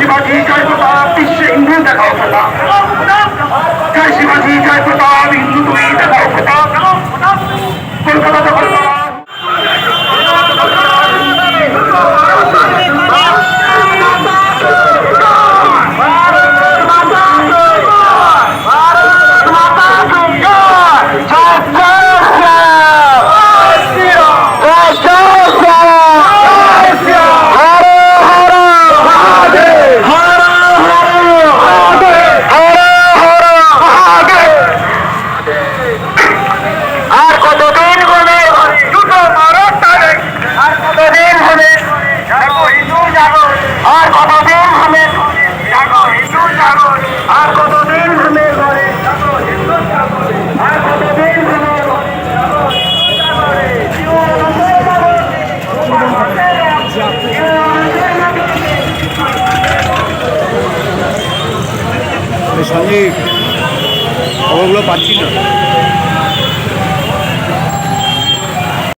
শিবাজি জয় প্রতাপ বিশ্বে হিন্দু দেখাও প্রতাপ জয় শিবাজি জয় প্রতাপ হিন্দু তুমি দেখাও প্রতাপ কলকাতা দখল করা সঞ্জীব খবরগুলো পাচ্ছি না।